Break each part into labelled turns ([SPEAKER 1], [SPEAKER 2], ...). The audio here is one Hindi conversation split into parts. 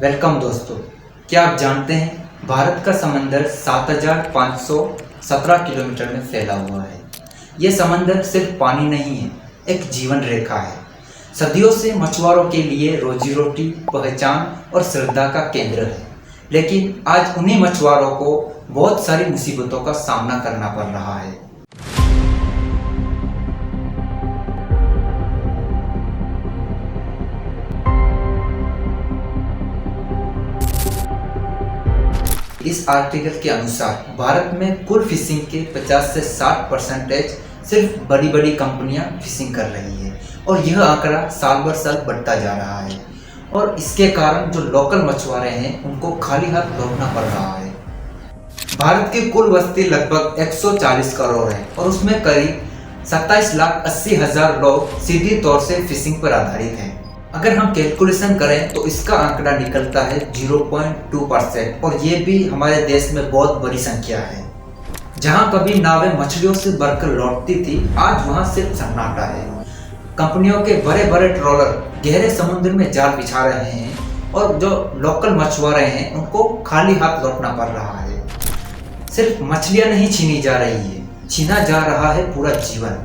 [SPEAKER 1] वेलकम दोस्तों। क्या आप जानते हैं भारत का समंदर 7,517 किलोमीटर में फैला हुआ है। यह समंदर सिर्फ पानी नहीं है, एक जीवन रेखा है। सदियों से मछुआरों के लिए रोजी रोटी, पहचान और श्रद्धा का केंद्र है। लेकिन आज उन्हीं मछुआरों को बहुत सारी मुसीबतों का सामना करना पड़ रहा है। इस आर्टिकल के अनुसार भारत में कुल फिशिंग के 50 से 60% सिर्फ बड़ी बड़ी कंपनियां फिशिंग कर रही है और यह आंकड़ा साल बर साल बढ़ता जा रहा है। और इसके कारण जो लोकल मछुआरे हैं उनको खाली हाथ लौटना पड़ रहा है। भारत की कुल बस्ती लगभग 140 करोड़ है और उसमें करीब 27,80,000 लोग सीधी तौर से फिशिंग पर आधारित हैं। अगर हम कैलकुलेशन करें तो इसका आंकड़ा निकलता है 0.2% और ये भी हमारे देश में बहुत बड़ी संख्या है। जहां कभी नावें मछलियों से भरकर लौटती थी, आज वहां सिर्फ सन्नाटा है। कंपनियों के बड़े बड़े ट्रॉलर गहरे समुद्र में जाल बिछा रहे हैं और जो लोकल मछुआरे हैं उनको खाली हाथ लौटना पड़ रहा है। सिर्फ मछलियां नहीं छीनी जा रही है, छीना जा रहा है पूरा जीवन।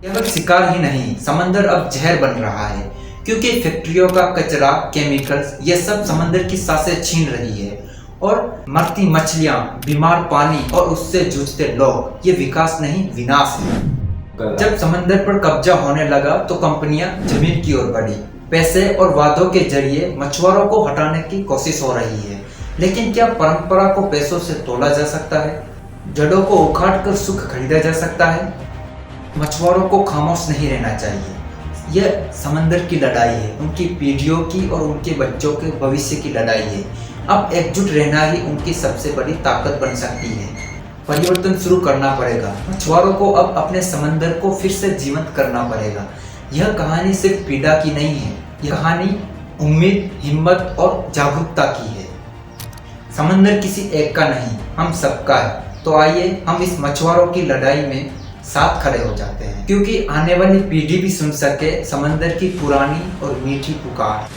[SPEAKER 1] केवल शिकार ही नहीं, समंदर अब जहर बन रहा है क्योंकि फैक्ट्रियों का कचरा, केमिकल्स, ये सब समंदर की सांसें छीन रही है। और मरती मछलियां, बीमार पानी और उससे जूझते लोग, ये विकास नहीं विनाश है। जब समंदर पर कब्जा होने लगा तो कंपनियां जमीन की ओर बढ़ी। पैसे और वादों के जरिए मछुआरों को हटाने की कोशिश हो रही है। लेकिन क्या परंपरा को पैसों से तोला जा सकता है? जड़ों को उखाड़ कर सुख खरीदा जा सकता है? मछुआरों को खामोश नहीं रहना चाहिए। यह समंदर की लड़ाई है, उनकी पीढ़ियों की और उनके बच्चों के भविष्य की लड़ाई है। अब एकजुट रहना ही उनकी सबसे बड़ी ताकत बन सकती है। परिवर्तन शुरू करना पड़ेगा। मछुआरों को अब अपने समंदर को फिर से जीवंत करना पड़ेगा। यह कहानी सिर्फ पीड़ा की नहीं है, यह कहानी उम्मीद, हिम्मत और जागरूकता की है। समंदर किसी एक का नहीं, हम सबका है। तो आइए हम इस मछुआरों की लड़ाई में साथ खड़े हो जाते हैं, क्योंकि आने वाली पीढ़ी भी सुन सके समंदर की पुरानी और मीठी पुकार।